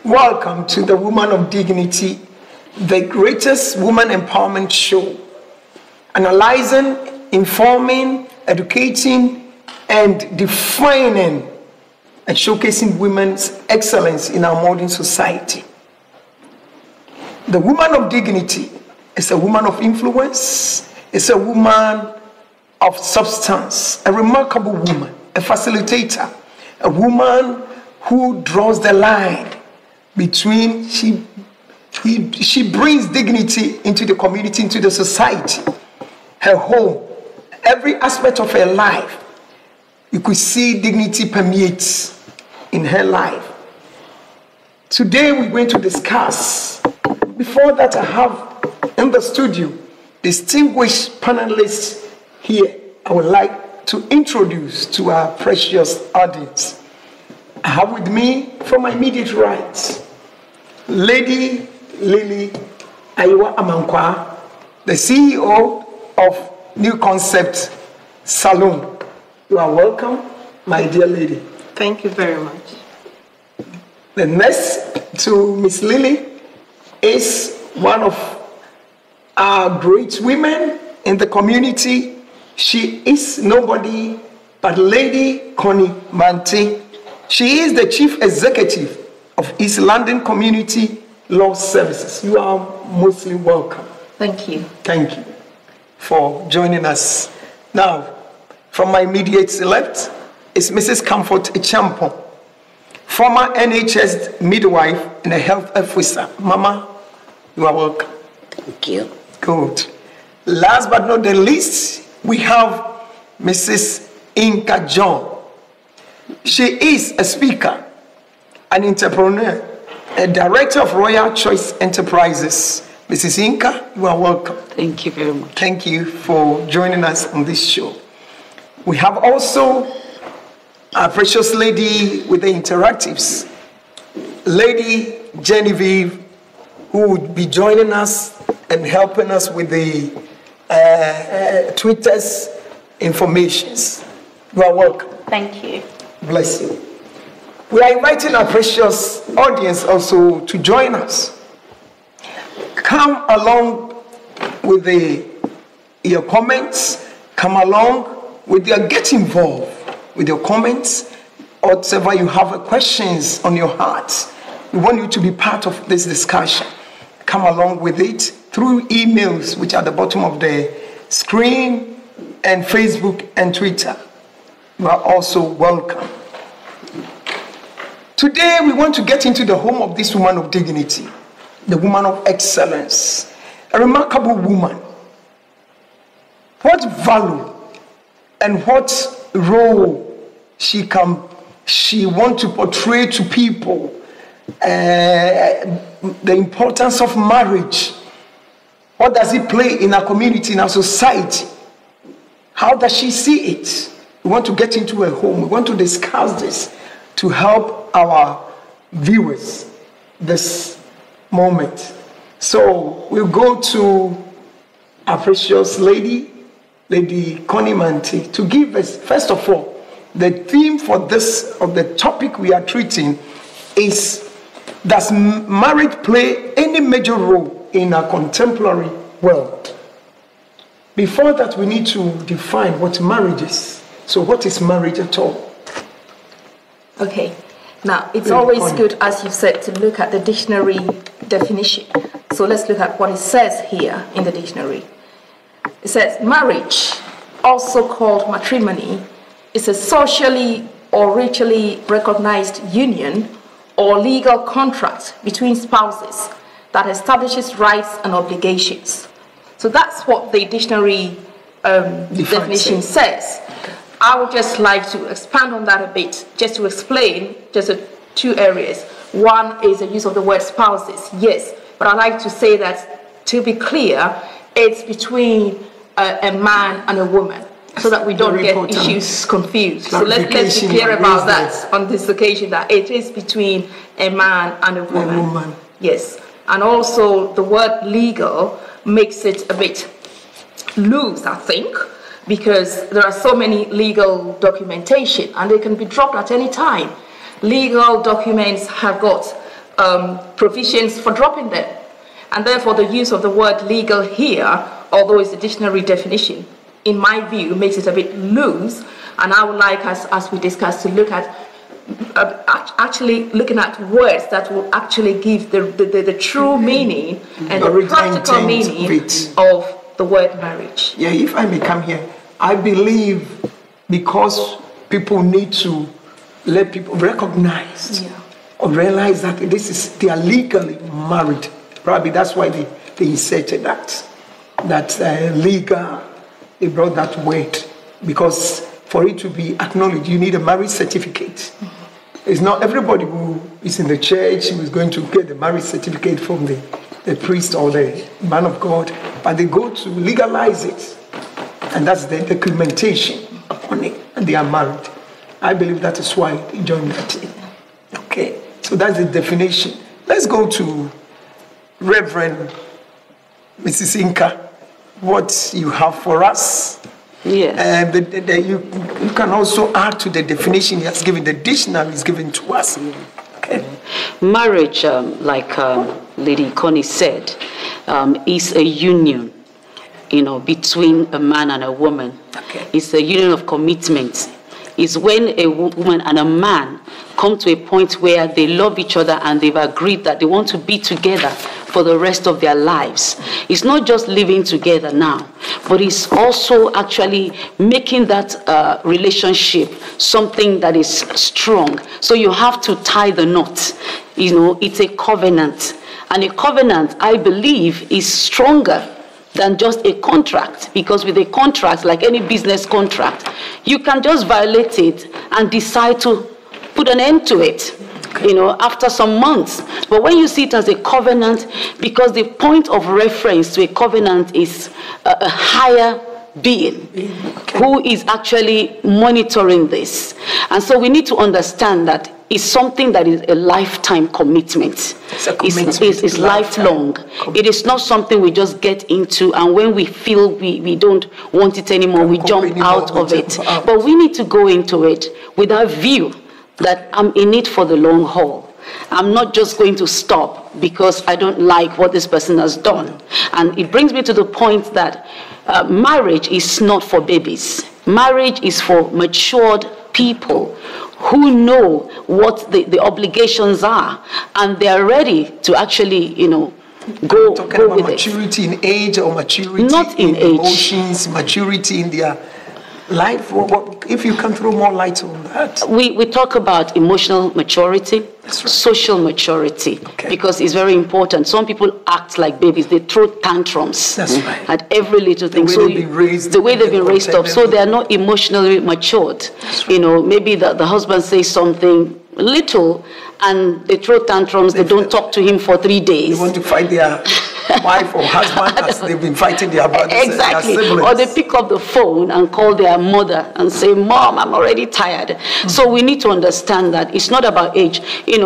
Welcome to the Woman of Dignity, the greatest woman empowerment show, analyzing, informing, educating, and defining and showcasing women's excellence in our modern society. The Woman of Dignity is a woman of influence, is a woman of substance, a remarkable woman, a facilitator, a woman who draws the line between, she brings dignity into the community, into the society, her home, every aspect of her life. You could see dignity permeates in her life. Today we're going to discuss. Before that, I have in the studio distinguished panelists here I would like to introduce to our precious audience. I have with me from my immediate right, Lady Lily Aiwa Amankwa, the CEO of New Concept Salon. You are welcome, my dear lady. Thank you very much. The next to Miss Lily is one of our great women in the community. She is nobody but Lady Connie Mante. She is the Chief Executive of East London Community Law Services. You are mostly welcome. Thank you. Thank you for joining us. Now, from my immediate left is Mrs. Comfort Echampon, former NHS midwife and a health officer. Mama, you are welcome. Thank you. Good. Last but not the least, we have Mrs. Inka John. She is a speaker, an entrepreneur, a director of Royal Choice Enterprises. Mrs. Inka, you are welcome. Thank you very much. Thank you for joining us on this show. We have also our precious lady with the interactives, Lady Genevieve, who would be joining us and helping us with the Twitter's informations. You are welcome. Thank you. Bless you. We are inviting our precious audience also to join us. Come along with your comments. Come along with your get involved with your comments. Whatever you have questions on your heart, we want you to be part of this discussion. Come along with it through emails, which are at the bottom of the screen, and Facebook and Twitter. You are also welcome. Today, we want to get into the home of this woman of dignity, the woman of excellence, a remarkable woman. What value and what role she wants to portray to people, the importance of marriage. What does it play in our community, in our society? How does she see it? We want to get into her home. We want to discuss this to help our viewers this moment. So we'll go to our precious lady, Lady Connie Mante, to give us, first of all, the theme for this, of the topic we are treating is, does marriage play any major role in our contemporary world? Before that, we need to define what marriage is. So what is marriage at all? Okay. Now, it's always good, as you said, to look at the dictionary definition. So let's look at what it says here in the dictionary. It says, marriage, also called matrimony, is a socially or ritually recognized union or legal contract between spouses that establishes rights and obligations. So that's what the dictionary definition says. I would just like to expand on that a bit, just to explain just two areas. One is the use of the word spouses, yes, but I'd like to say that, to be clear, it's between a man and a woman, so that we don't get issues confused. So let's be clear about that on this occasion, that it is between a man and a woman. Yes, and also the word legal makes it a bit loose, I think, because there are so many legal documentation and they can be dropped at any time. Legal documents have got provisions for dropping them. And therefore, the use of the word legal here, although it's a dictionary definition, in my view, makes it a bit loose. And I would like us, as we discussed, to look at actually looking at words that will actually give the true meaning and the practical meaning of the word marriage. Yeah, if I may come here, I believe because people need to let people recognize or realize that they are legally married. Probably that's why they inserted that legal. They brought that word because for it to be acknowledged, you need a marriage certificate. It's not everybody who is in the church who is going to get the marriage certificate from the priest or the man of God, but they go to legalize it, and that's the documentation upon it, and they are married. I believe that is why they joined that. Okay, so that's the definition. Let's go to Reverend Mrs. Inka. What you have for us? Yes. You can also add to the definition he has given, the dictionary is given to us. Okay. Marriage, like Lady Connie said, is a union, between a man and a woman. Okay. It's a union of commitment. It's when a woman and a man come to a point where they love each other and they've agreed that they want to be together for the rest of their lives. It's not just living together now, but it's also actually making that relationship something that is strong. So you have to tie the knot. It's a covenant. And a covenant, I believe, is stronger than just a contract, because with a contract, like any business contract, you can just violate it and decide to put an end to it, after some months. But when you see it as a covenant, because the point of reference to a covenant is a higher being who is actually monitoring this. And so we need to understand that it's something that is a lifetime commitment. It's lifelong. It is not something we just get into, and when we feel we don't want it anymore, we jump out of it. But we need to go into it with our view that I'm in it for the long haul. I'm not just going to stop because I don't like what this person has done. And it brings me to the point that marriage is not for babies. Marriage is for matured people who know what the obligations are, and they're ready to actually, go about with maturity in age or maturity not in age. Emotions, maturity in their life. If you can throw more light on that. We talk about emotional maturity, right. Social maturity, because it's very important. Some people act like babies. They throw tantrums at every little thing. The way they've been raised up. So they are not emotionally matured. Right. Maybe the husband says something little and they throw tantrums. They don't talk to him for 3 days. They want to fight their wife or husband as they've been fighting their brothers. Exactly. Their siblings. Or they pick up the phone and call their mother and say, "Mom, I'm already tired." Mm-hmm. So we need to understand that it's not about age.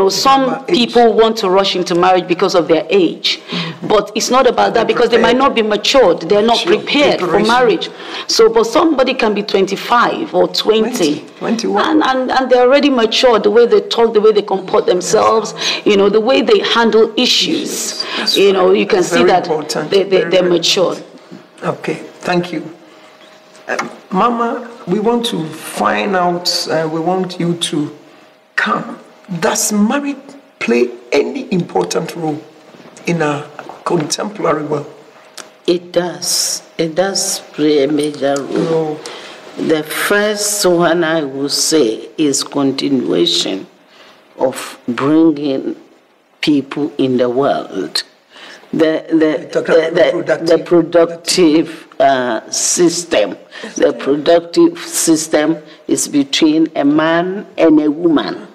Some people want to rush into marriage because of their age. Mm-hmm. But it's not about that, because they might not be matured. They're not prepared for marriage. So, but somebody can be 25 or 20. 21. And they're already matured. The way they talk, the way they comport themselves, the way they handle issues. You can see that they're matured. Okay, thank you. Mama, we want to find out, we want you to come. Does marriage play any important role in our contemporary world? It does. It does play a major role. The first one I would say is continuation of bringing people in the world. The productive system. The productive system is between a man and a woman,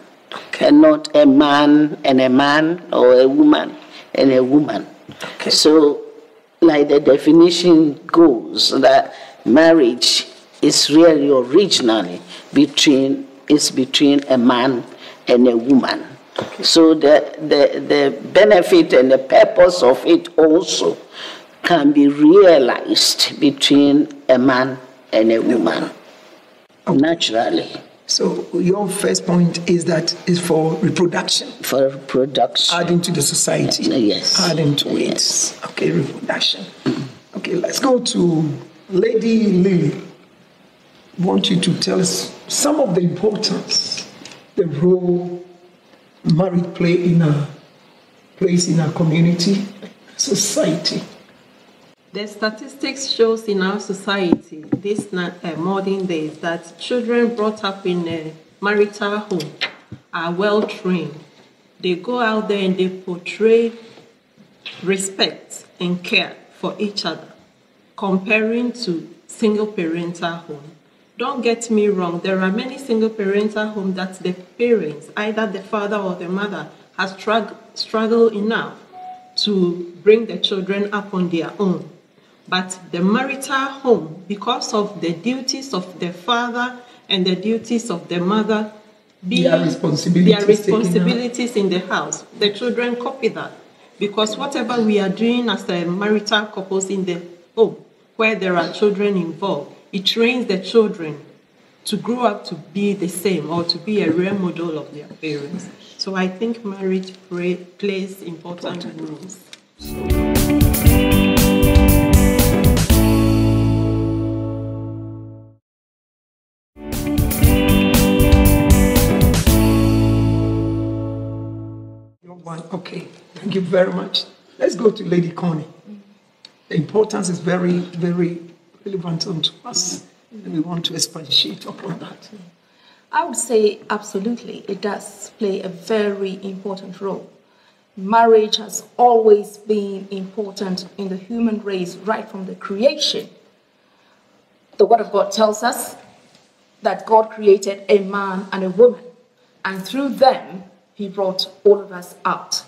and not a man and a man, or a woman and a woman. Okay. So, like the definition goes, that marriage is really originally between a man and a woman. Okay. So the benefit and the purpose of it also can be realized between a man and a woman, naturally. So your first point is that is for reproduction. For reproduction. Adding to the society. Yes. Adding to yes. it. Okay, reproduction. Okay, let's go to Lady Lily. I want you to tell us some of the importance, the role marriage plays in our community, society. The statistics shows in our society, this modern days, that children brought up in a marital home are well trained. They go out there and they portray respect and care for each other, comparing to single parental home. Don't get me wrong, there are many single parental homes that the parents, either the father or the mother, has struggled enough to bring the children up on their own. But the marital home, because of the duties of the father and the duties of the mother, their responsibilities in the house, the children copy that. Because whatever we are doing as a marital couples in the home, where there are children involved, it trains the children to grow up to be the same or to be a role model of their parents. So I think marriage plays important roles. Okay, thank you very much. Let's go to Lady Connie. The importance is very, very relevant to us, and we want to expatiate upon that. I would say absolutely, it does play a very important role. Marriage has always been important in the human race right from the creation. The Word of God tells us that God created a man and a woman, and through them, He brought all of us out.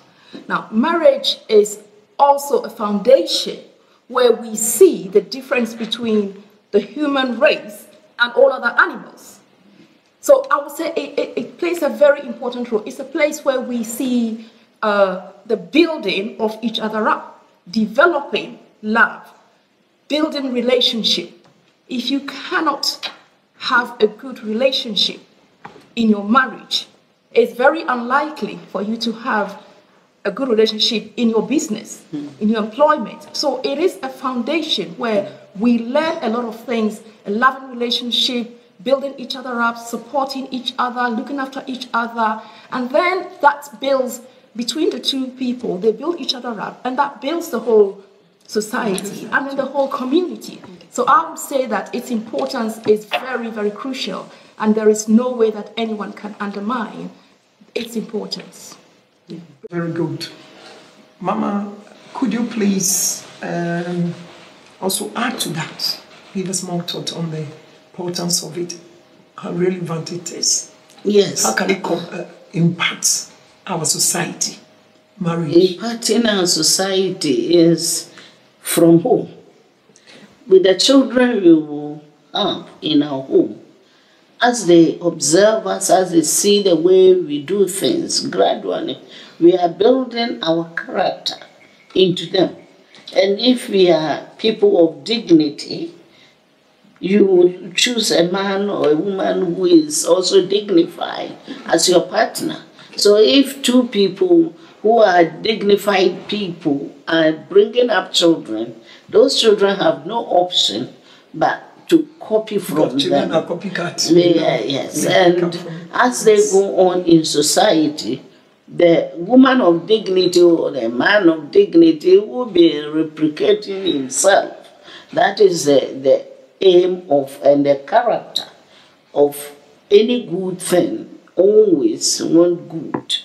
Now, marriage is also a foundation where we see the difference between the human race and all other animals. So I would say it plays a very important role. It's a place where we see the building of each other up, developing love, building relationship. If you cannot have a good relationship in your marriage, it's very unlikely for you to have a good relationship in your business, in your employment. So it is a foundation where we learn a lot of things, a loving relationship, building each other up, supporting each other, looking after each other. And then that builds between the two people, they build each other up, and that builds the whole society and then the whole community. So I would say that its importance is very, very crucial, and there is no way that anyone can undermine its importance. Very good. Mama, could you please also add to that? Give us more thought on the importance of it, how relevant it is. Yes. How can it impact our society, marriage? Impacting our society is from home. With the children we will have in our home, as they observe us, as they see the way we do things, gradually, we are building our character into them. And if we are people of dignity, you will choose a man or a woman who is also dignified as your partner. So if two people who are dignified people are bringing up children, those children have no option but to copy from children them. Are copycats. Yes, and as they go on in society, the woman of dignity or the man of dignity will be replicating himself. That is the aim of and the character of any good thing. Always want good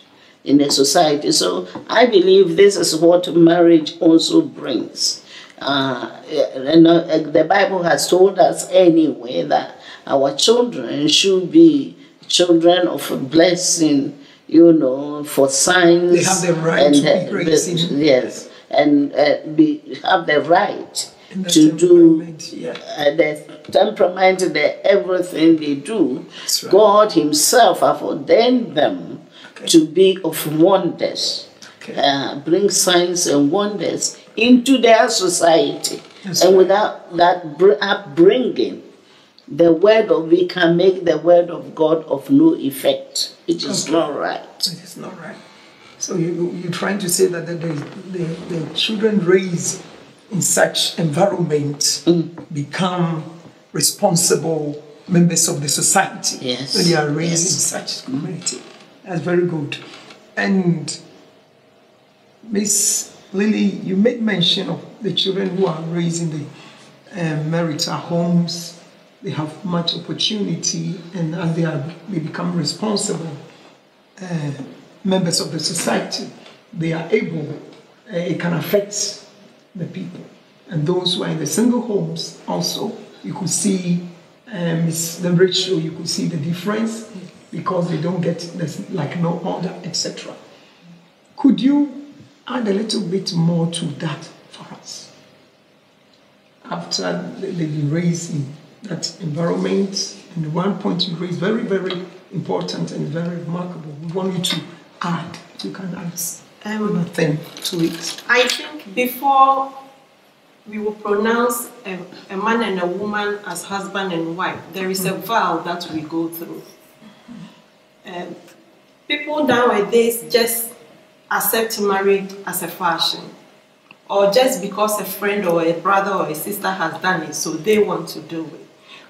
in the society. So I believe this is what marriage also brings. The Bible has told us anyway that our children should be children of a blessing, for signs. They have the right to be praised. Yes, and have the right to do the temperament, everything they do. Right. God Himself have ordained them to be of wonders, bring signs and wonders into their society. And without that upbringing, we can make the word of God of no effect. It is not right. It is not right. So you're trying to say that the children raised in such environment become responsible members of the society. Yes. When they are raised in such community. That's very good. And Miss Lily, you made mention of the children who are raised in the marital homes. They have much opportunity, and as they become responsible members of the society, they are able, it can affect the people. And those who are in the single homes also, you could see the ratio, you could see the difference because they don't get like no order, etc. Could you add a little bit more to that for us? After they've been raised in that environment, and one point you raised very, very important and very remarkable. We want you to add. You can add anything to it. I think before we will pronounce a man and a woman as husband and wife, there is a vow that we go through. People nowadays just accept marriage as a fashion, or just because a friend or a brother or a sister has done it, so they want to do it.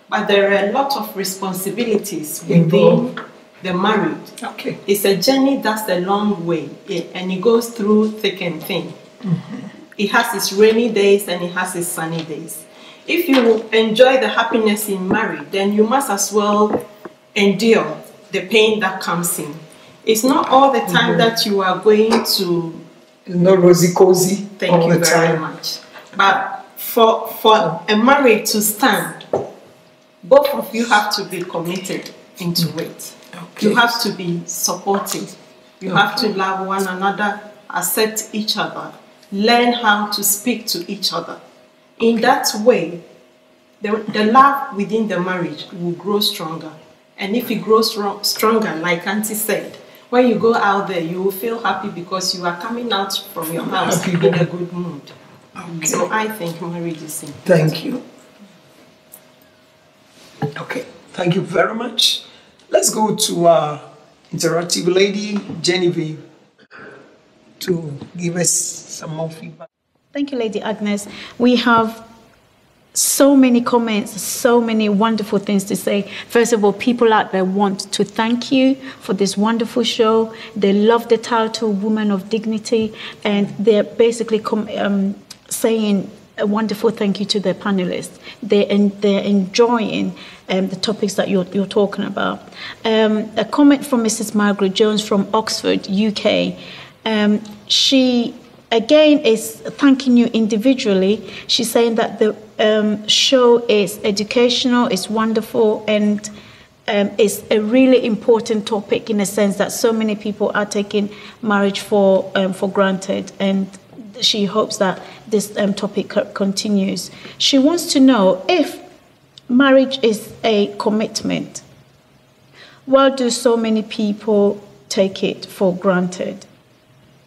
But there are a lot of responsibilities within the marriage. Okay. It's a journey that's a long way, and it goes through thick and thin. It has its rainy days and it has its sunny days. If you enjoy the happiness in marriage, then you must as well endure the pain that comes in. It's not all the time that you are going to... It's not rosy cozy. Thank you very much. But for a marriage to stand, both of you have to be committed into it. Okay. You have to be supportive. You have to love one another, accept each other, learn how to speak to each other. In that way, the love within the marriage will grow stronger. And if it grows stronger, like Auntie said, when you go out there, you will feel happy because you are coming out from your house in a good mood. Okay. So I think marriage is important. Thank you. Okay, thank you very much. Let's go to our interactive lady, Genevieve, to give us some more feedback. Thank you, Lady Agnes. We have so many comments, so many wonderful things to say. First of all, people out there want to thank you for this wonderful show. They love the title, Woman of Dignity, and they're basically saying a wonderful thank you to the panelists. They're enjoying the topics that you're talking about. A comment from Mrs. Margaret Jones from Oxford, UK. She, again, is thanking you individually. She's saying that the show is educational, it's wonderful, and it's a really important topic in a sense that so many people are taking marriage for granted, and she hopes that this topic continues. She wants to know if marriage is a commitment. Why do so many people take it for granted?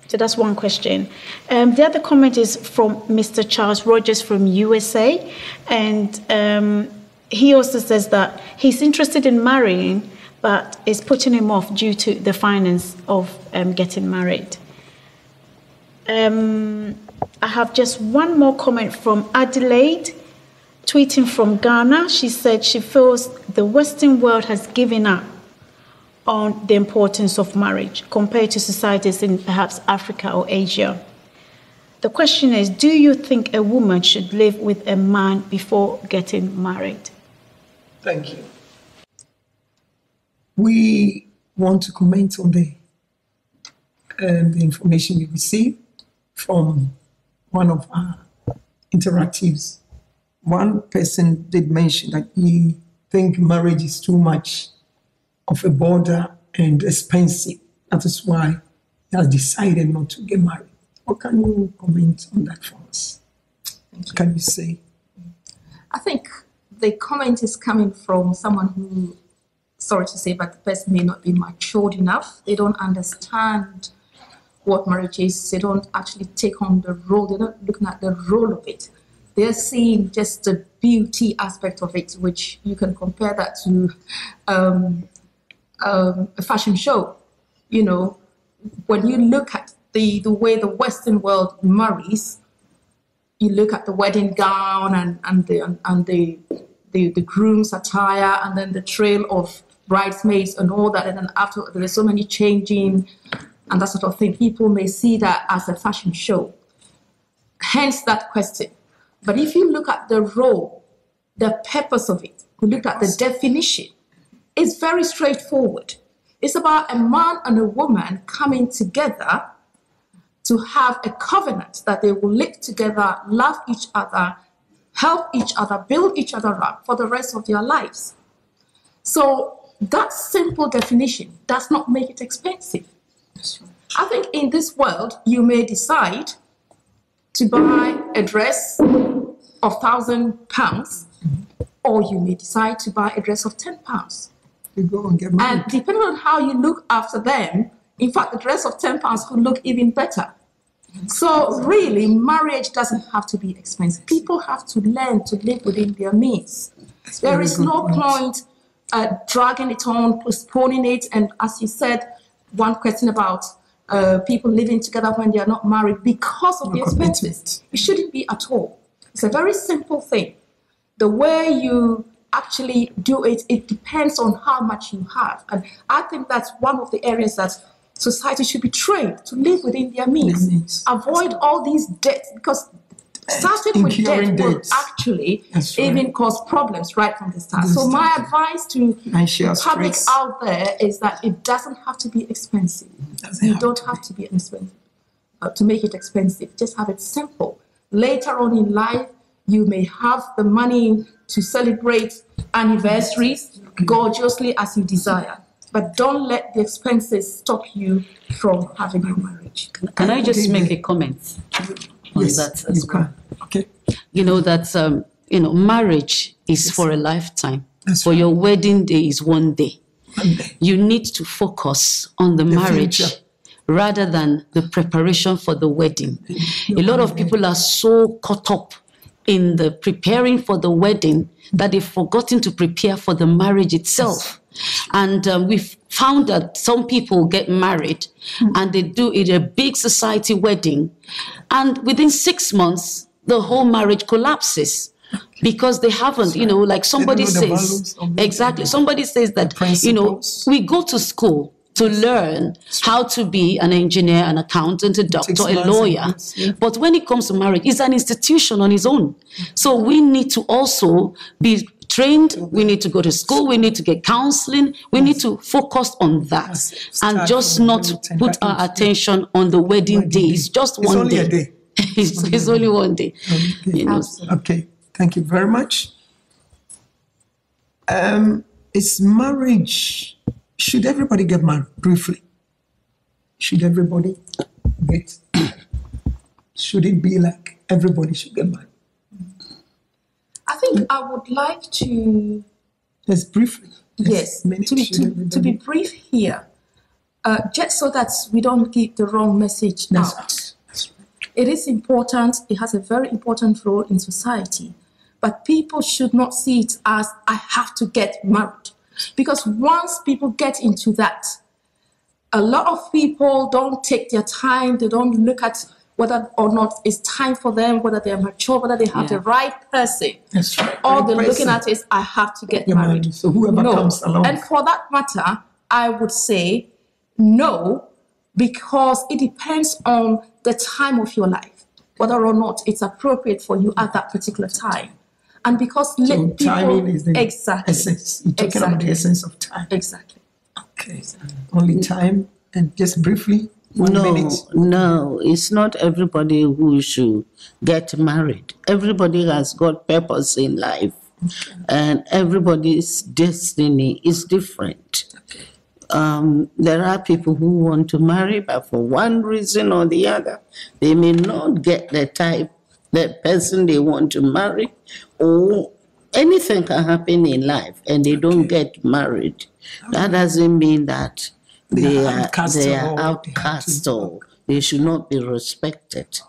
So that's one question. The other comment is from Mr. Charles Rogers from USA. And he also says that he's interested in marrying, but it's putting him off due to the finance of getting married. I have just one more comment from Adelaide, tweeting from Ghana. She said she feels the Western world has given up on the importance of marriage compared to societies in perhaps Africa or Asia. The question is, do you think a woman should live with a man before getting married? Thank you. We want to comment on the information we received from one of our interactives. One person did mention that he thinks marriage is too much of a border and expensive. That is why he has decided not to get married. What can you comment on that for us? What can you say? I think the comment is coming from someone who, sorry to say, but the person may not be matured enough. They don't understand what marriage is. They don't actually take on the role. They're not looking at the role of it. They're seeing just the beauty aspect of it, which you can compare that to a fashion show. You know, when you look at the way the Western world marries, you look at the wedding gown and the groom's attire, and then the trail of bridesmaids and all that, and then after there's so many changing and that sort of thing. People may see that as a fashion show. Hence that question. But if you look at the role, the purpose of it, you look at the definition, it's very straightforward. It's about a man and a woman coming together to have a covenant that they will live together, love each other, help each other, build each other up for the rest of their lives. So that simple definition does not make it expensive. I think in this world, you may decide to buy a dress of £1,000, or you may decide to buy a dress of £10. You go and get married. And depending on how you look after them, in fact, the dress of £10 could look even better. So really, marriage doesn't have to be expensive. People have to learn to live within their means. There is no point dragging it on, postponing it. And as you said, one question about people living together when they are not married because of the expenses. It shouldn't be at all. It's a very simple thing. The way you actually do it, it depends on how much you have. And I think that's one of the areas that society should be trained to live within their means. Avoid all these debts, because starting with debt will actually even cause problems right from the start. So my advice to public out there is that it doesn't have to be expensive. You don't have to be expensive to make it expensive. Just have it simple. Later on in life, you may have the money to celebrate anniversaries gorgeously as you desire. But don't let the expenses stop you from having your marriage. Can I just make a comment on that as well? Okay. You know that marriage is for a lifetime. For your wedding day is one day. You need to focus on the marriage rather than the preparation for the wedding. A lot of people are so caught up in the preparing for the wedding that they've forgotten to prepare for the marriage itself. And we've found that some people get married and they do it a big society wedding, and within 6 months the whole marriage collapses because they haven't, like somebody says, exactly, somebody says that, we go to school to learn how to be an engineer, an accountant, a doctor, a lawyer. But when it comes to marriage, it's an institution on its own. So we need to also be trained, we need to go to school, we need to get counseling, we need to focus on that and just not put our attention on the wedding day. It's just one day. It's only a day. It's only one day. Okay, thank you very much. Is marriage, should everybody get married? Briefly, should everybody get, should it be like everybody should get married? I think I would like to... Yes, briefly. Yes, to be brief here, just so that we don't give the wrong message out. It is important, it has a very important role in society, but people should not see it as, I have to get married. Because once people get into that, a lot of people don't take their time, they don't look at whether or not it's time for them, whether they are mature, whether they have the right person. That's right. All they're looking at is, I have to get married. So whoever comes along. And for that matter, I would say no, because it depends on the time of your life, whether or not it's appropriate for you at that particular time. And because timing is the exactly essence. You're talking about the essence of time. Exactly. Okay. Only time, and just briefly. No, it's not everybody who should get married. Everybody has got purpose in life, and everybody's destiny is different. There are people who want to marry, but for one reason or the other, they may not get the person they want to marry, or anything can happen in life and they don't get married. That doesn't mean that they are outcast or they should not be respected.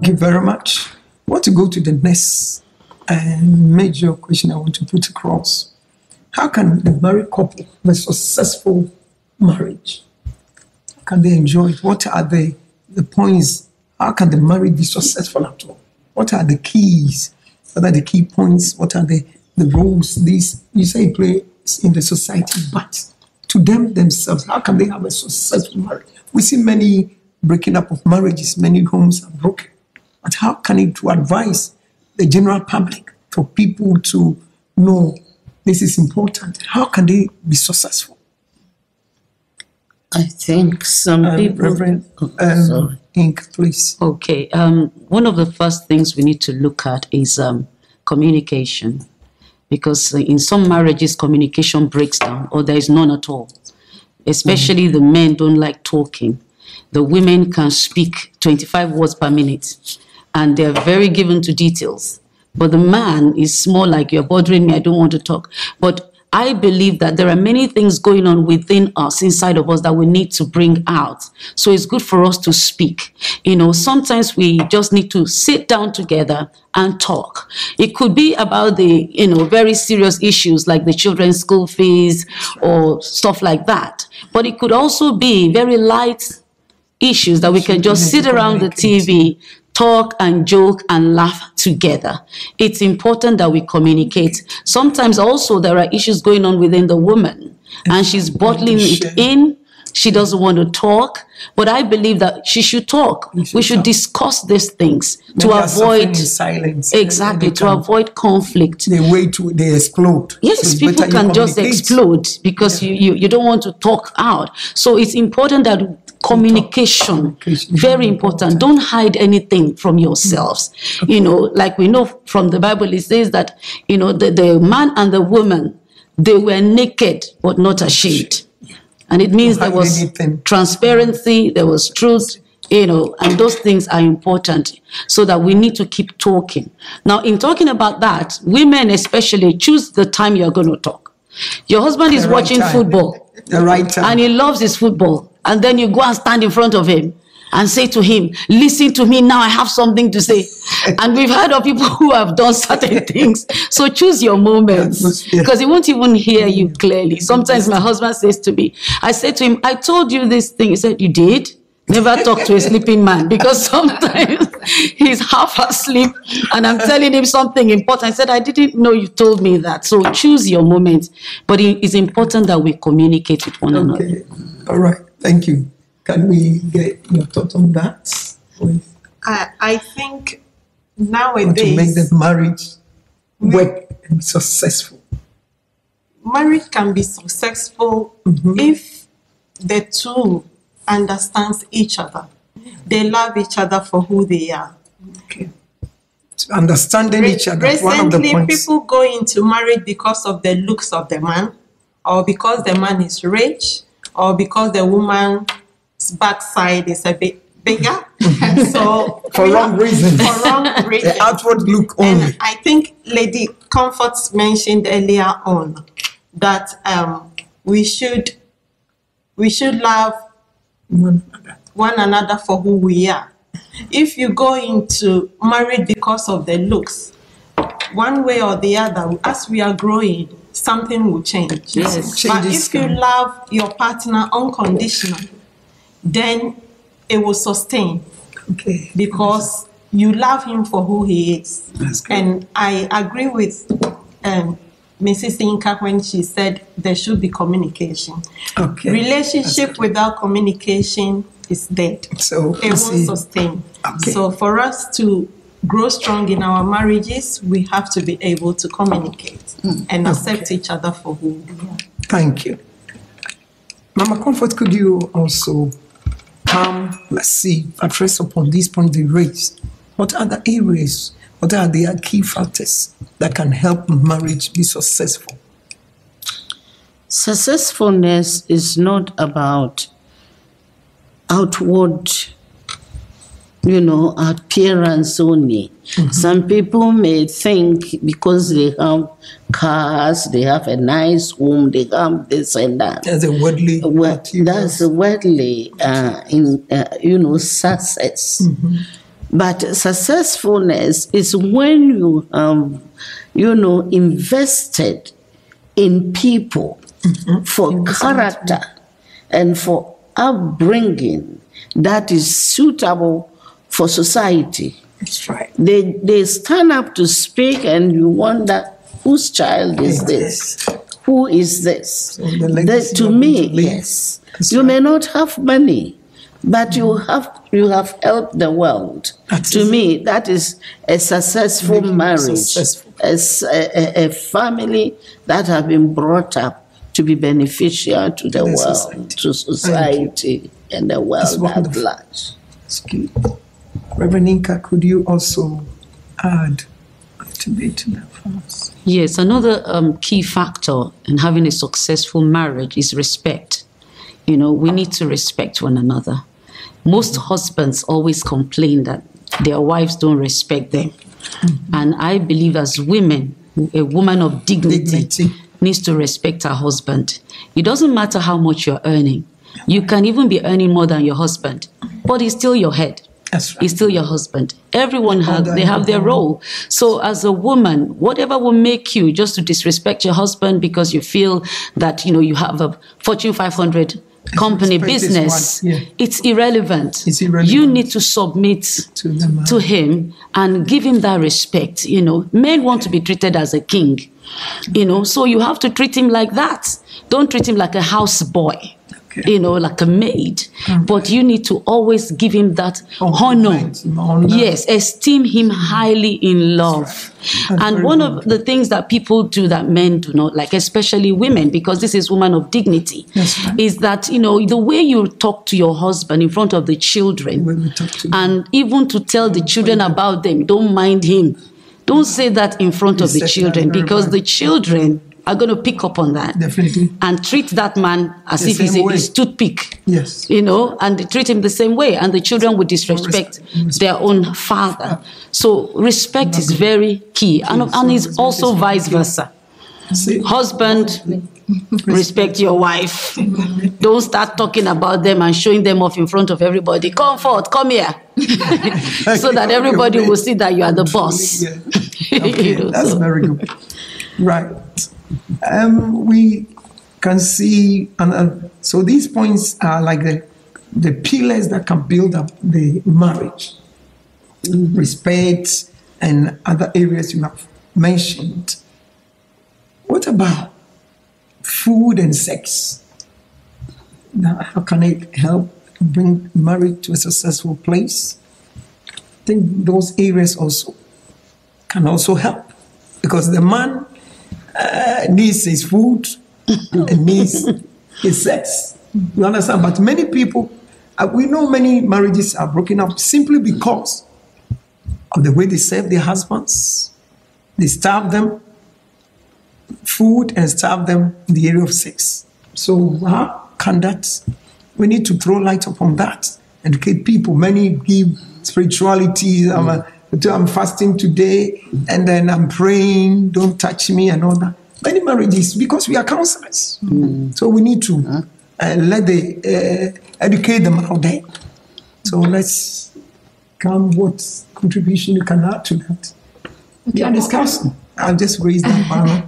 Thank you very much. I want to go to the next major question I want to put across. How can the married couple have a successful marriage? How can they enjoy it? What are the points? How can the marriage be successful at all? What are the keys? What are the key points? What are the roles these you say play in the society? But to them themselves, how can they have a successful marriage? We see many breaking up of marriages, many homes are broken. But how can it to advise the general public, for people to know this is important? How can they be successful? I think some people... Reverend Ink, please. Okay. One of the first things we need to look at is communication. Because in some marriages, communication breaks down or there is none at all. Especially the men don't like talking. The women can speak 25 words per minute and they're very given to details. But the man is more like, you're bothering me, I don't want to talk. But I believe that there are many things going on within us, inside of us, that we need to bring out. So it's good for us to speak. You know, sometimes we just need to sit down together and talk. It could be about the, very serious issues like the children's school fees or stuff like that. But it could also be very light issues that we can just sit around the TV, talk and joke and laugh together. It's important that we communicate. Sometimes also there are issues going on within the woman and she's bottling it in. She doesn't want to talk, but I believe that she should talk. We should discuss these things to avoid silence. Exactly, to avoid conflict. They explode. Yes, so people can just explode because you don't want to talk out. So it's important that communication, very important. Don't hide anything from yourselves. Okay. Like we know from the Bible, it says that, the man and the woman, they were naked but not ashamed. And it means there was transparency, there was truth, and those things are important, so that we need to keep talking. Now, in talking about that, women especially, choose the time you're going to talk. Your husband is watching football, the right time, and he loves his football. And then you go and stand in front of him and say to him, listen to me now, I have something to say. And we've heard of people who have done certain things. So choose your moments, because he won't even hear you clearly. Sometimes my husband says to me, I said to him, I told you this thing. He said, you did? Never talk to a sleeping man, because sometimes he's half asleep and I'm telling him something important. I said, I didn't know you told me that. So choose your moments. But it's important that we communicate with one another. All right. Thank you. Can we get your thoughts on that? I think nowadays... to make the marriage work and successful. Marriage can be successful if the two understands each other. They love each other for who they are. Okay. So understanding each other. One of the points. People go into marriage because of the looks of the man, or because the man is rich, or because the woman's backside is a bit bigger. So for wrong reasons. The outward look only. And I think Lady Comfort mentioned earlier on that we should love one another for who we are. If you go into marriage because of the looks, one way or the other, as we are growing, something will change. Yes. But if you love your partner unconditionally, then it will sustain. Okay. Because you love him for who he is. And I agree with Mrs. Inka when she said there should be communication. Okay. Relationship without communication is dead. So it won't sustain. Okay. So for us to grow strong in our marriages, we have to be able to communicate and accept each other for who we are. Thank you. Mama Comfort, could you also address upon these points they raised? What are the areas, what are the key factors that can help marriage be successful? Successfulness is not about outward appearance only. Some people may think because they have cars, they have a nice home, they have this and that. That's a worldly. That's a worldly, success. But successfulness is when you have, invested in people for character and for upbringing that is suitable for society. That's right. They stand up to speak and you wonder, whose child is this? Who is this? To me, yes. You may not have money, but you have helped the world. To me, that is a successful marriage, a family that have been brought up to be beneficial to the world, to society, and the world at large. That's good. Reverend Inka, could you also add a little bit to that for us? Yes, another key factor in having a successful marriage is respect. We need to respect one another. Most husbands always complain that their wives don't respect them. And I believe as women, a woman of dignity needs to respect her husband. It doesn't matter how much you're earning. You can even be earning more than your husband, but he's still your head. That's right. He's still your husband. Everyone have their role. So as a woman, whatever will make you just to disrespect your husband because you feel that, you have a Fortune 500 company business, it's irrelevant. You need to submit to him and give him that respect. Men want to be treated as a king, so you have to treat him like that. Don't treat him like a house boy. Like a maid. But you need to always give him that honor. Yes, esteem him highly in love. And one of the things that people do that men do not like, especially women, because this is woman of dignity, is that, the way you talk to your husband in front of the children, and even to tell the children about them, don't mind him. Don't say that in front of the children, because the children are going to pick up on that. Definitely. And treat that man as if he's a toothpick. Yes. And they treat him the same way. And the children would disrespect their own father. So respect is very key. And it's also vice versa. Husband, respect your wife. Don't start talking about them and showing them off in front of everybody. Come forth, come here. So that everybody will see that you are the boss. That's very good. Right. We can see, so these points are like the pillars that can build up the marriage. Respect and other areas you have mentioned. What about food and sex? Now, how can it help bring marriage to a successful place? I think those areas also can also help, because the man needs his food and needs his sex. You understand? But many people, we know many marriages are broken up simply because of the way they serve their husbands. They starve them food and starve them in the area of sex. So how can that? We need to throw light upon that, educate people. Many give spirituality. I'm fasting today, and then I'm praying, don't touch me, and all that. Many marriages, because we are counselors. So we need to educate them out there. So let's come, what contribution you can add to that. We are discussing. I'll just raise that banner.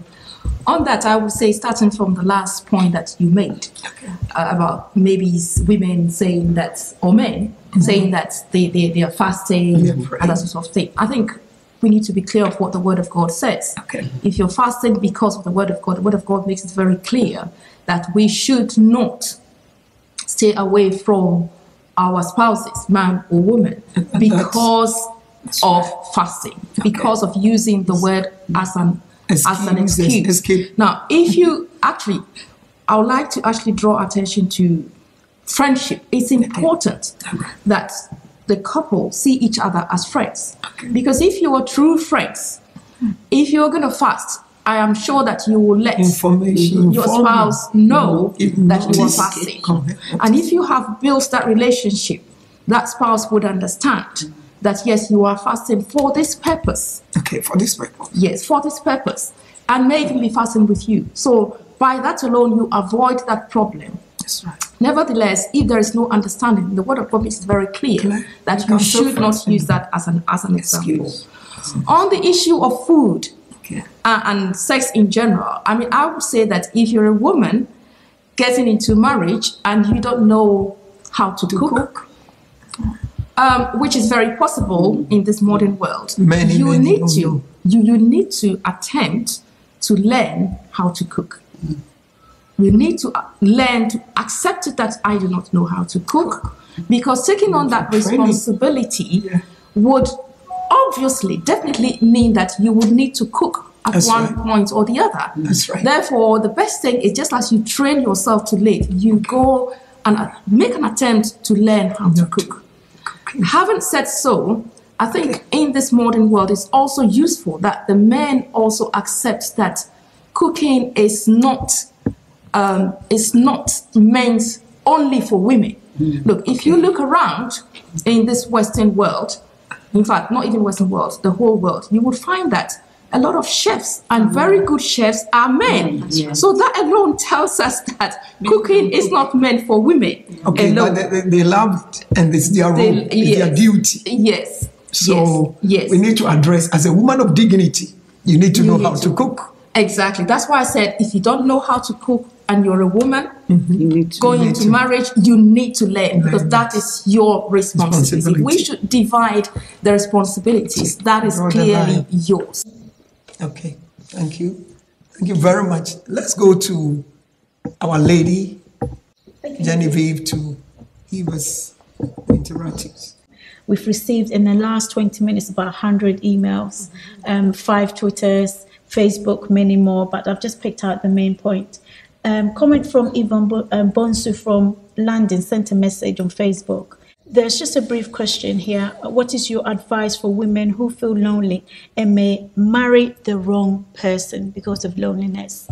On that, I would say, starting from the last point that you made, about maybe women saying that, or men saying that they are fasting and that sort of thing. I think we need to be clear of what the Word of God says. If you're fasting because of the Word of God makes it very clear that we should not stay away from our spouses, man or woman, because of fasting, because of using the word as an excuse. Now, if you actually, I would like to actually draw attention to friendship. It's important that the couple see each other as friends. Because if you are true friends, if you're going to fast, I am sure that you will let your spouse know that you are fasting. And if you have built that relationship, that spouse would understand that, yes, you are fasting for this purpose. For this purpose. Yes, for this purpose. And may even be fasting with you. So by that alone, you avoid that problem. That's right. Nevertheless, if there is no understanding, the word of God is very clear that you should not use that as an example. On the issue of food and sex in general, I mean, I would say that if you're a woman getting into marriage and you don't know how to cook, which is very possible in this modern world, you need to attempt to learn how to cook. You need to learn to accept it that I do not know how to cook, because taking on that responsibility would obviously definitely mean that you would need to cook at one point or the other. That's right. Therefore, the best thing is, just as you train yourself to lead, you go and make an attempt to learn how to cook. Having said so, I think in this modern world, it's also useful that the men also accept that cooking is not meant only for women. Look, if you look around in this Western world, in fact, not even Western world, the whole world, you would find that a lot of chefs and very good chefs are men. So that alone tells us that cooking is not meant for women. Okay, but they love it, and it's their role, it's their duty. Yes. So we need to address, as a woman of dignity, you need to know how to cook. Exactly. That's why I said, if you don't know how to cook and you're a woman going into marriage, you need to learn, because that is your responsibility. We should divide the responsibilities. That is clearly yours. Okay, thank you. Thank you very much. Let's go to our lady, Genevieve, to give us the interactives. We've received in the last 20 minutes about 100 emails, 5 Twitters, Facebook, many more, but I've just picked out the main point. Comment from Agnes Bonsu from London sent a message on Facebook. There's just a brief question here. What is your advice for women who feel lonely and may marry the wrong person because of loneliness?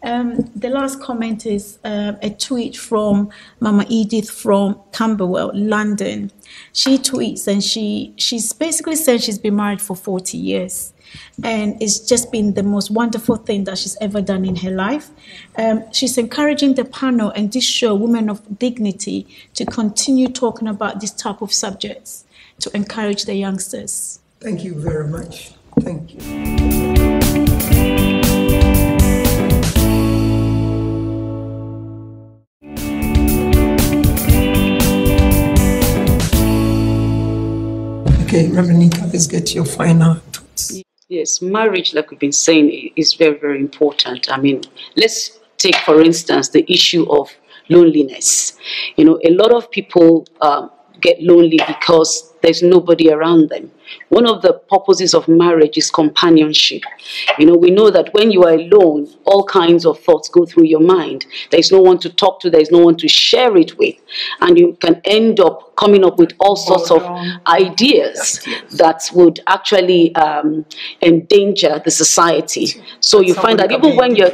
The last comment is a tweet from Mama Edith from Camberwell, London. She tweets and she's basically saying she's been married for 40 years. And it's just been the most wonderful thing that she's ever done in her life. She's encouraging the panel and this show, Women of Dignity, to continue talking about this type of subjects to encourage the youngsters. Thank you very much. Thank you. Okay, Reverend Nika, let's get your final thoughts. Yes, marriage, like we've been saying, is very, very important. I mean, let's take, for instance, the issue of loneliness. You know, a lot of people get lonely because there's nobody around them. One of the purposes of marriage is companionship. You know, we know that when you are alone, all kinds of thoughts go through your mind. There's no one to talk to, there's no one to share it with. And you can end up coming up with all sorts of ideas that would actually endanger the society. So you find that even when you're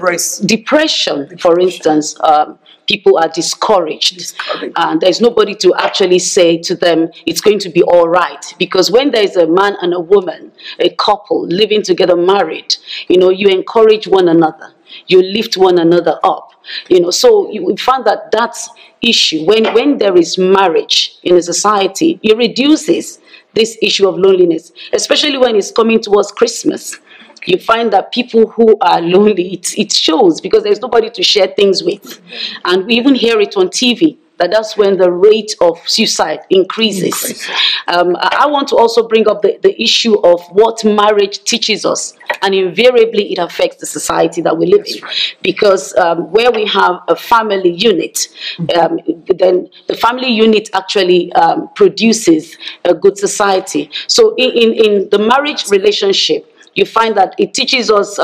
depression, for instance, people are discouraged. And there's nobody to actually say to them, it's going to be all right. Because when there's a man and a woman, a couple living together, married, you know, you encourage one another. You lift one another up. You know, so you find that that's issue. When there is marriage in a society, it reduces this issue of loneliness, especially when it's coming towards Christmas. You find that people who are lonely, it shows, because there's nobody to share things with. And we even hear it on TV, that's when the rate of suicide increases. I want to also bring up the issue of what marriage teaches us. And invariably, it affects the society that we live in. Because where we have a family unit, then the family unit actually produces a good society. So in the marriage relationship, you find that it teaches us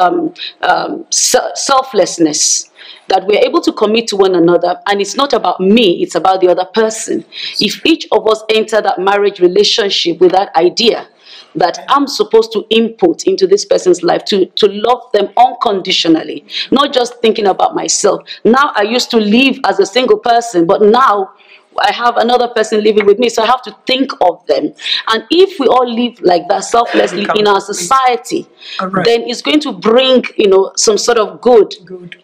selflessness, that we're able to commit to one another, and it's not about me, it's about the other person. If each of us enter that marriage relationship with that idea that I'm supposed to input into this person's life, to love them unconditionally, not just thinking about myself. Now, I used to live as a single person, but now I have another person living with me, so I have to think of them. And if we all live like that selflessly in our society, then it's going to bring, some sort of good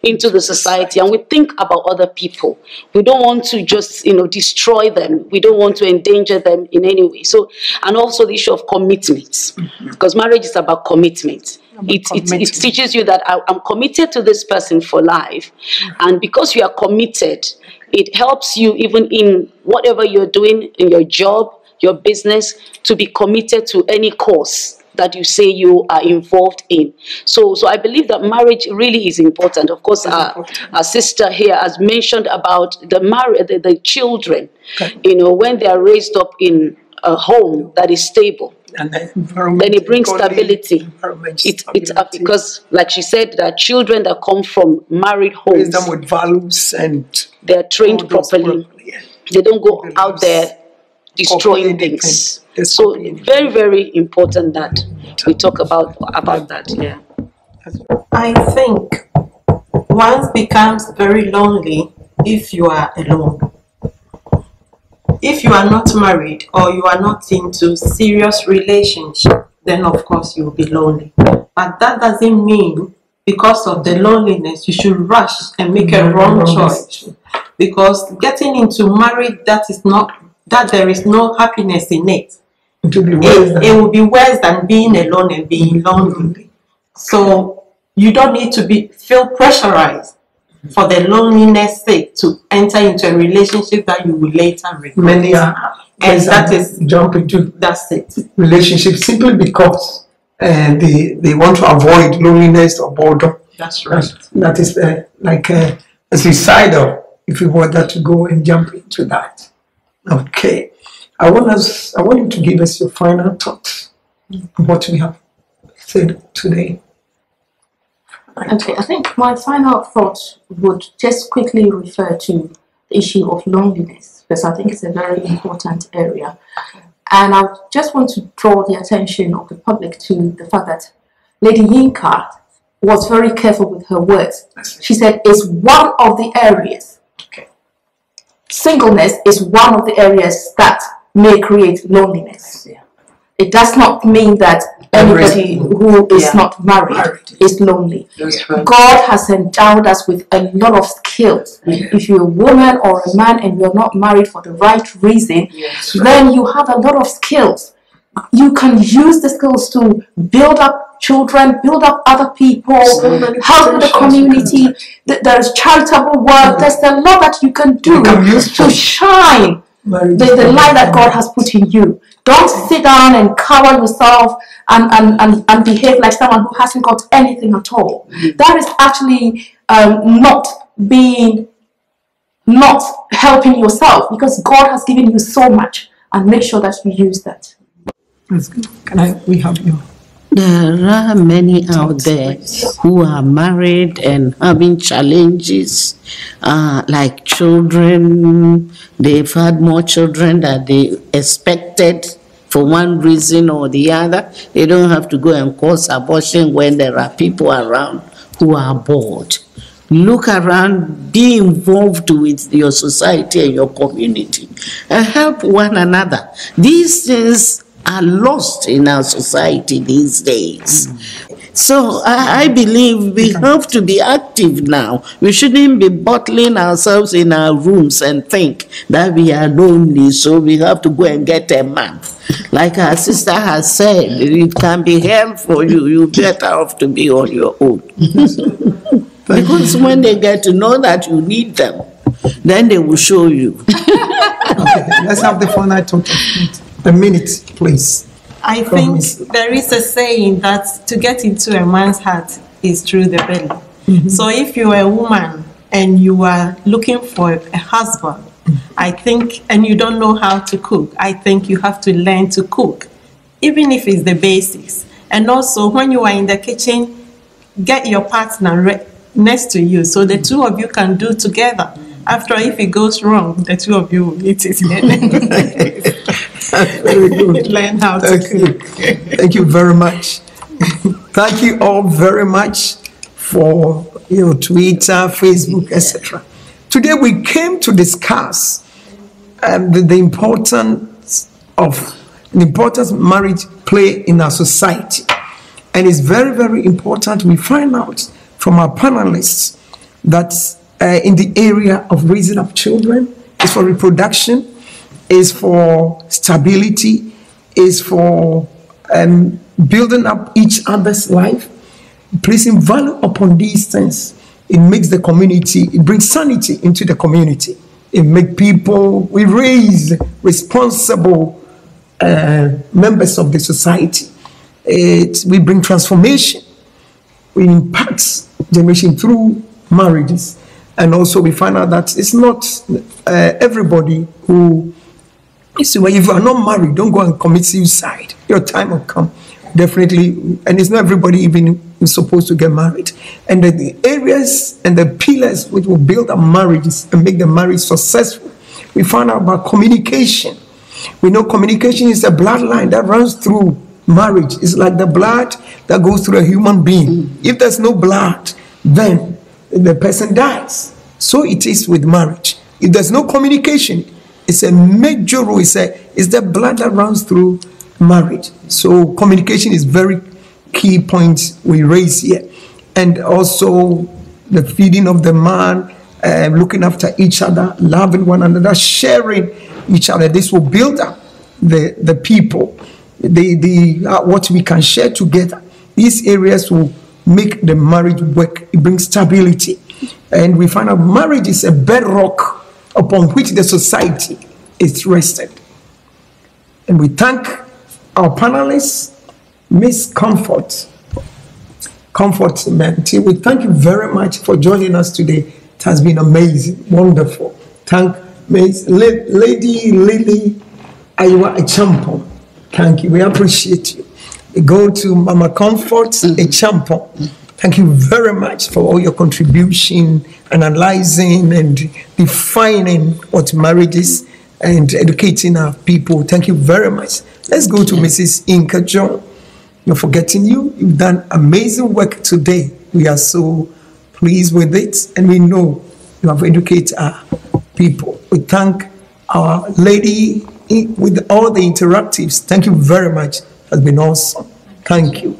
into the society. And we think about other people. We don't want to just, destroy them. We don't want to endanger them in any way. So, and also the issue of commitment, because marriage is about commitment. It teaches you that I'm committed to this person for life. And because you are committed, it helps you even in whatever you're doing in your job, your business, to be committed to any cause that you say you are involved in. So I believe that marriage really is important. Of course, our sister here has mentioned about the children, when they are raised up in a home that is stable. And then it brings stability. Because, like she said, there are children that come from married homes. Raise them with values and they are trained properly. They don't go out there destroying things. So very, very important that we talk about that. Yeah. I think one becomes very lonely if you are alone. If you are not married or you are not into serious relationship, then of course you will be lonely. But that doesn't mean because of the loneliness you should rush and make a wrong choice. Because getting into marriage that there is no happiness in it. It will be worse than being alone and being lonely. So you don't need to feel pressurized for the loneliness sake to enter into a relationship that you will later regret. Many are, and that is jump into that's it. Relationships simply because they want to avoid loneliness or boredom. That's right. That is like suicidal if you want that to go and jump into that. Okay, I want you to give us your final thoughts on what we have said today. Okay, I think my final thought would just quickly refer to the issue of loneliness, because I think it's a very important area. And I just want to draw the attention of the public to the fact that Lady Yinka was very careful with her words. She said it's one of the areas. Okay. Singleness is one of the arees that may create loneliness. Yeah. It does not mean that anybody who is not married is lonely. God has endowed us with a lot of skills. If you're a woman or a man and you're not married for the right reason, then you have a lot of skills. You can use the skills to build up children, build up other people, help the community. There is charitable work. There's a lot that you can do to shine the light that God has put in you. Don't sit down and cover yourself and behave like someone who hasn't got anything at all. That is actually not helping yourself, because God has given you so much, and make sure that you use that. That's good. We have you. There are many out there who are married and having challenges, like children. They've had more children than they expected for one reason or the other. They don't have to go and cause abortion when there are people around who are bored. Look around, be involved with your society and your community, and help one another. These things are lost in our society these days. So I believe we have to be active now. We shouldn't be bottling ourselves in our rooms and think that we are lonely, so we have to go and get a man. Like our sister has said, it can be hell for you. You're better off to be on your own. Because when they get to know that you need them, then they will show you. Okay, let's have the final talk. A minute, please. I think there is a saying that to get into a man's heart is through the belly. So if you are a woman and you are looking for a husband, I think, and you don't know how to cook, I think you have to learn to cook, even if it's the basics. And also, when you are in the kitchen, get your partner next to you so the two of you can do together. After, if it goes wrong, the two of you will eat it. Very good. Learn how to cook. Thank you very much. Thank you all very much for Twitter, Facebook, etc. Today we came to discuss the importance marriage play in our society. And it's very, very important we find out from our panelists that in the area of raising up children, is for reproduction, is for stability, is for building up each other's life, placing value upon these things. It makes the community, it brings sanity into the community. It makes people, we raise responsible members of the society. We bring transformation. We impact generation through marriages. And also we find out that it's not everybody who, if you are not married, don't go and commit suicide. Your time will come. Definitely, and it's not everybody even is supposed to get married. And the areas and the pillars which will build up marriages and make the marriage successful, we find out about communication. We know communication is a bloodline that runs through marriage. It's like the blood that goes through a human being. If there's no blood, then the person dies. So it is with marriage. If there's no communication, it's a major role. It's the blood that runs through marriage. So communication is very key point we raise here. And also the feeding of the man, looking after each other, loving one another, sharing each other. This will build up the people, what we can share together. These areas will make the marriage work. It brings stability. And we find out marriage is a bedrock upon which the society is rested. And we thank our panelists, Miss Comfort Menti. We thank you very much for joining us today. It has been amazing, wonderful. Thank Miss Lady Lily Aywa Echampon. Thank you. We appreciate you. We go to Mama Comfort Echampon. Thank you very much for all your contribution, analyzing and defining what marriage is and educating our people. Thank you very much. Let's go to Mrs. Inka John. Not forgetting you. You've done amazing work today. We are so pleased with it, and we know you have educated our people. We thank our lady with all the interactives. Thank you very much. It has been awesome. Thank you.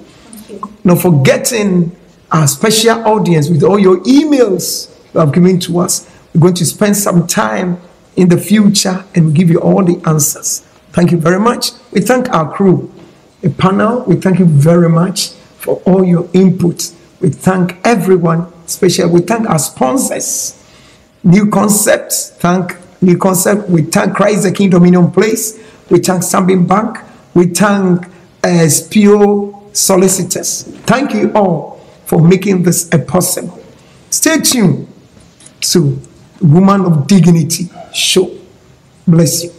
Not forgetting our special audience with all your emails you have given to us. We're going to spend some time in the future and we'll give you all the answers. Thank you very much. We thank our crew, the panel. We thank you very much for all your input. We thank everyone, especially we thank our sponsors. New Concepts, thank New Concept. We thank Christ the King Dominion Place. We thank Sambin Bank. We thank SPO Solicitors. Thank you all for making this a possible. Stay tuned to Woman of Dignity show. Bless you.